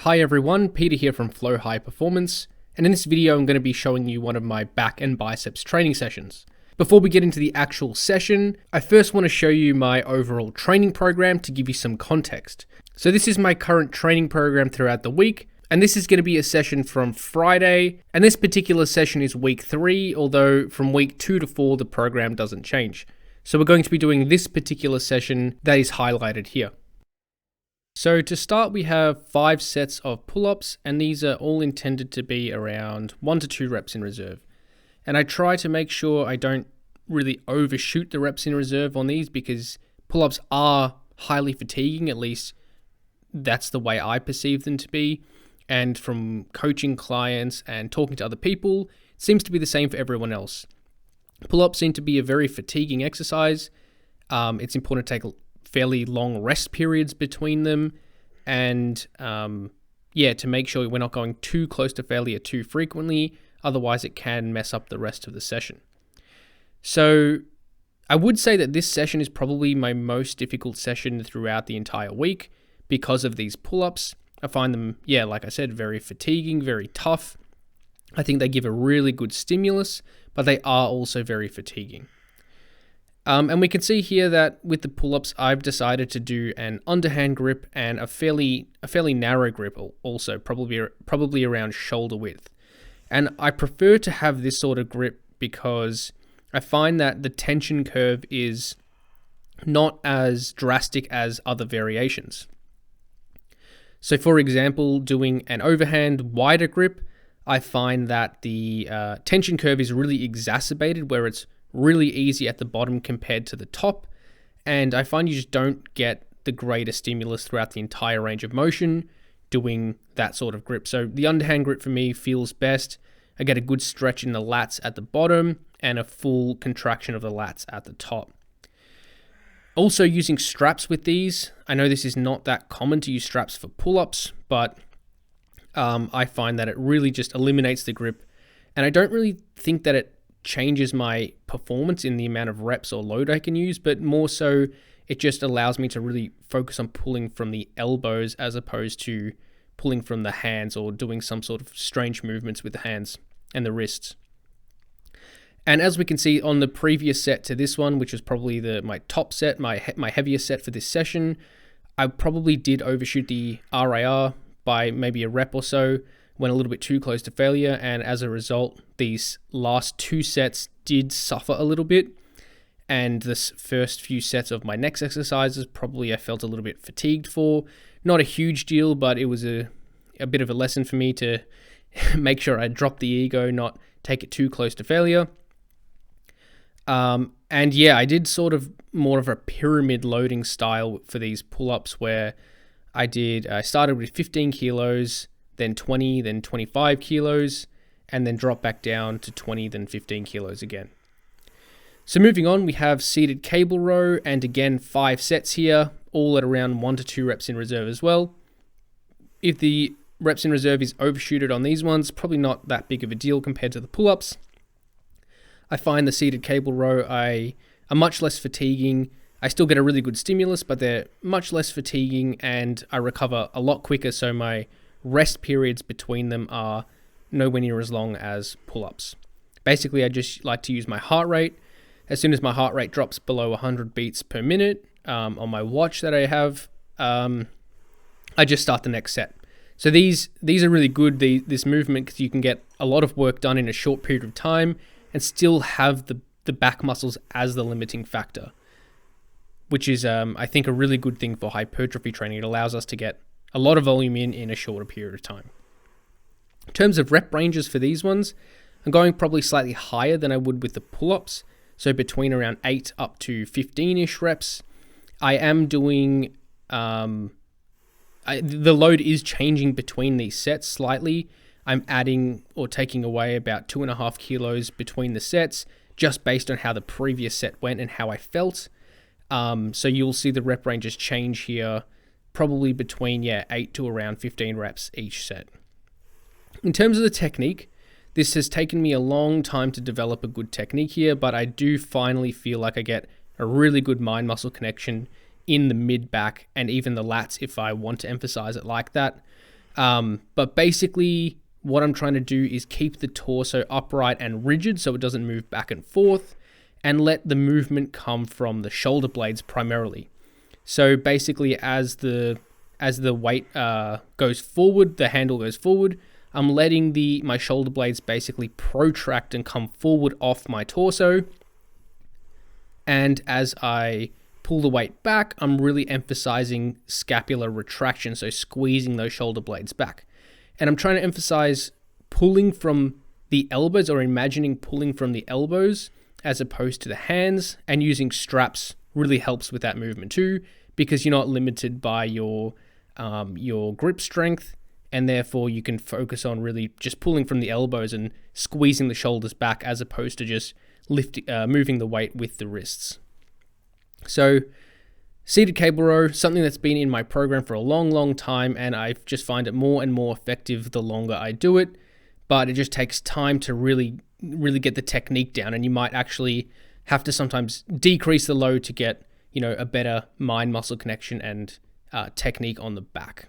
Hi everyone, Peter here from Flow High Performance, and in this video I'm going to be showing you one of my back and biceps training sessions. Before we get into the actual session, I first want to show you my overall training program to give you some context. So this is my current training program throughout the week, and this is going to be a session from Friday, and this particular session is week 3, although from week 2 to 4 the program doesn't change. So we're going to be doing this particular session that is highlighted here. So to start, we have 5 sets of pull-ups, and these are all intended to be around 1 to 2 reps in reserve. And I try to make sure I don't really overshoot the reps in reserve on these because pull-ups are highly fatiguing, at least that's the way I perceive them to be. And from coaching clients and talking to other people, it seems to be the same for everyone else. Pull-ups seem to be a very fatiguing exercise. It's important to take fairly long rest periods between them, and to make sure we're not going too close to failure too frequently, otherwise it can mess up the rest of the session. So I would say that this session is probably my most difficult session throughout the entire week because of these pull-ups. I find them, like I said, very fatiguing, very tough. I think they give a really good stimulus, but they are also very fatiguing. And we can see here that with the pull-ups, I've decided to do an underhand grip and a fairly narrow grip also, probably around shoulder width. And I prefer to have this sort of grip because I find that the tension curve is not as drastic as other variations. So for example, doing an overhand wider grip, I find that the tension curve is really exacerbated where it's really easy at the bottom compared to the top, and I find you just don't get the greater stimulus throughout the entire range of motion doing that sort of grip. So the underhand grip for me feels best. I get a good stretch in the lats at the bottom and a full contraction of the lats at the top. Also using straps with these, I know this is not that common to use straps for pull-ups, but I find that it really just eliminates the grip, and I don't really think that it changes my performance in the amount of reps or load I can use, but more so it just allows me to really focus on pulling from the elbows as opposed to pulling from the hands or doing some sort of strange movements with the hands and the wrists. And as we can see on the previous set to this one, which was probably my top set, my heaviest set for this session, I probably did overshoot the RIR by maybe a rep or so, went a little bit too close to failure, and as a result, these last 2 sets did suffer a little bit, and this first few sets of my next exercises probably I felt a little bit fatigued for. Not a huge deal, but it was a bit of a lesson for me to make sure I drop the ego, not take it too close to failure. I did sort of more of a pyramid loading style for these pull-ups where I started with 15 kilos, then 20, then 25 kilos, and then drop back down to 20, then 15 kilos again. So moving on, we have seated cable row, and again 5 sets here, all at around 1 to 2 reps in reserve as well. If the reps in reserve is overshooted on these ones, probably not that big of a deal compared to the pull-ups. I find the seated cable row are much less fatiguing. I still get a really good stimulus, but they're much less fatiguing, and I recover a lot quicker, so my rest periods between them are nowhere near as long as pull-ups. Basically, I just like to use my heart rate. As soon as my heart rate drops below 100 beats per minute on my watch that I have, I just start the next set. So these are really good, this movement, because you can get a lot of work done in a short period of time and still have the back muscles as the limiting factor, which is, I think, a really good thing for hypertrophy training. It allows us to get a lot of volume in a shorter period of time. In terms of rep ranges for these ones, I'm going probably slightly higher than I would with the pull-ups, so between around 8 up to 15-ish reps. I am doing, the load is changing between these sets slightly. I'm adding or taking away about 2.5 kilos between the sets, just based on how the previous set went and how I felt. So you'll see the rep ranges change here, probably between 8 to around 15 reps each set. In terms of the technique, this has taken me a long time to develop a good technique here, but I do finally feel like I get a really good mind-muscle connection in the mid-back and even the lats if I want to emphasize it like that. But basically what I'm trying to do is keep the torso upright and rigid so it doesn't move back and forth, and let the movement come from the shoulder blades primarily. So basically as the weight goes forward, the handle goes forward, I'm letting my shoulder blades basically protract and come forward off my torso. And as I pull the weight back, I'm really emphasizing scapular retraction, so squeezing those shoulder blades back. And I'm trying to emphasize pulling from the elbows, or imagining pulling from the elbows as opposed to the hands, and using straps really helps with that movement too, because you're not limited by your grip strength, and therefore you can focus on really just pulling from the elbows and squeezing the shoulders back as opposed to just moving the weight with the wrists. So seated cable row, something that's been in my program for a long time, and I just find it more and more effective the longer I do it, but it just takes time to really get the technique down, and you might actually have to sometimes decrease the load to get, a better mind muscle connection and technique on the back.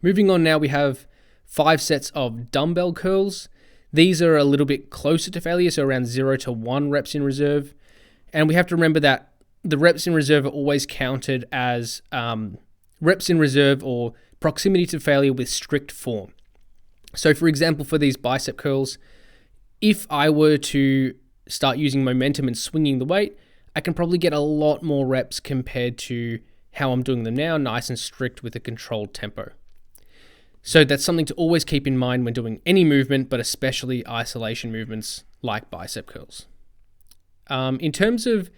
Moving on now, we have 5 sets of dumbbell curls. These are a little bit closer to failure, so around 0 to 1 reps in reserve. And we have to remember that the reps in reserve are always counted as reps in reserve or proximity to failure with strict form. So for example, for these bicep curls, if I were to start using momentum and swinging the weight, I can probably get a lot more reps compared to how I'm doing them now, nice and strict with a controlled tempo. So that's something to always keep in mind when doing any movement, but especially isolation movements like bicep curls. In terms of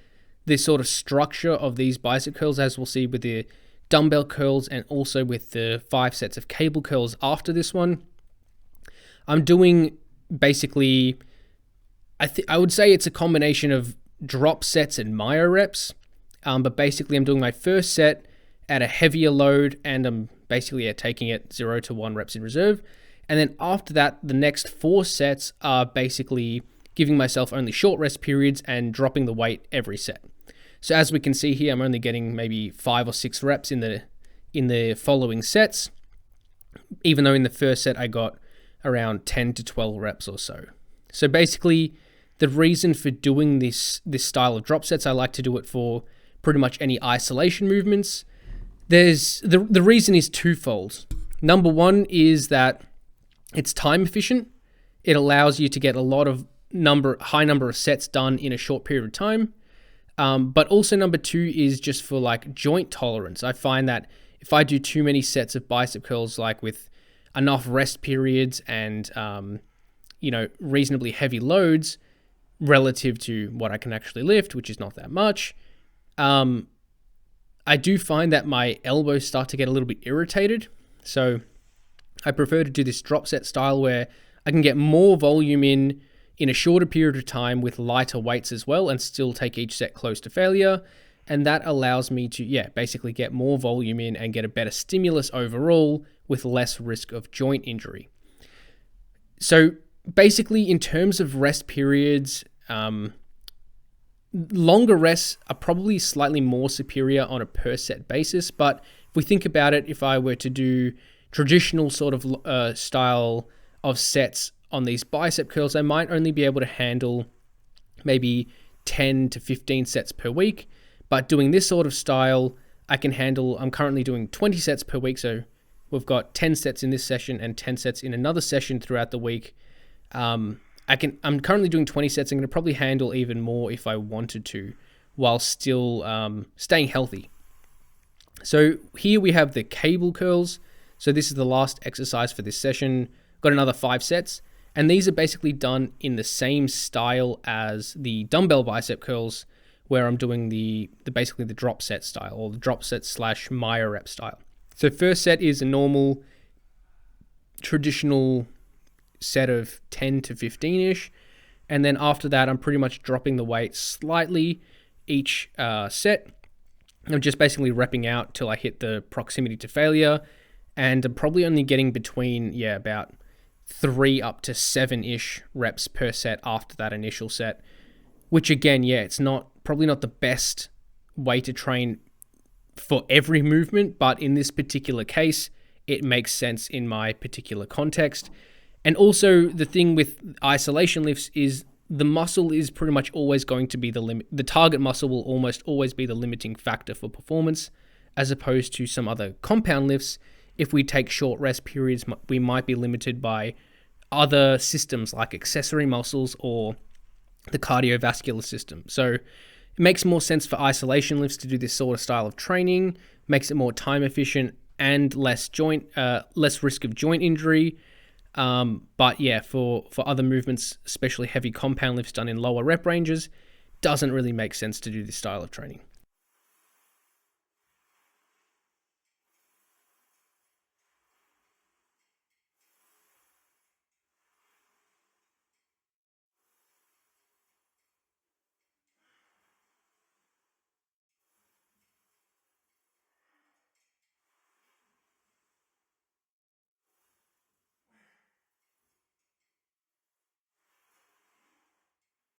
the sort of structure of these bicep curls, as we'll see with the dumbbell curls and also with the 5 sets of cable curls after this one, I'm doing basically, I would say it's a combination of drop sets and myo reps, but basically I'm doing my first set at a heavier load, and I'm basically taking it 0 to 1 reps in reserve. And then after that, the next 4 sets are basically giving myself only short rest periods and dropping the weight every set. So as we can see here, I'm only getting maybe 5 or 6 reps in the following sets, even though in the first set I got around 10 to 12 reps or so. So basically, the reason for doing this style of drop sets, I like to do it for pretty much any isolation movements. The reason is twofold. Number one is that it's time efficient. It allows you to get a lot of high number of sets done in a short period of time. But also number two is just for like joint tolerance. I find that if I do too many sets of bicep curls, like with enough rest periods and reasonably heavy loads relative to what I can actually lift, which is not that much, I do find that my elbows start to get a little bit irritated. So I prefer to do this drop set style where I can get more volume in a shorter period of time with lighter weights as well, and still take each set close to failure. And that allows me to, basically get more volume in and get a better stimulus overall with less risk of joint injury. So basically, in terms of rest periods, longer rests are probably slightly more superior on a per set basis. But if we think about it, if I were to do traditional sort of style of sets on these bicep curls, I might only be able to handle maybe 10 to 15 sets per week. But doing this sort of style, I'm currently doing 20 sets per week. So we've got 10 sets in this session and 10 sets in another session throughout the week. I'm currently doing 20 sets. I'm going to probably handle even more if I wanted to, while still staying healthy. So here we have the cable curls. So this is the last exercise for this session. Got another 5 sets. And these are basically done in the same style as the dumbbell bicep curls, where I'm doing basically the drop set style, or the drop set / myo rep style. So first set is a normal traditional set of 10 to 15-ish. And then after that, I'm pretty much dropping the weight slightly each set. I'm just basically repping out till I hit the proximity to failure. And I'm probably only getting between, about 3 up to 7-ish reps per set after that initial set. Which again, it's probably not the best way to train for every movement, but in this particular case, it makes sense in my particular context. And also the thing with isolation lifts is the muscle is pretty much always going to be the limit. The target muscle will almost always be the limiting factor for performance, as opposed to some other compound lifts. If we take short rest periods, we might be limited by other systems like accessory muscles or the cardiovascular system. So it makes more sense for isolation lifts to do this sort of style of training, makes it more time efficient and less risk of joint injury. But yeah, for other movements, especially heavy compound lifts done in lower rep ranges, doesn't really make sense to do this style of training.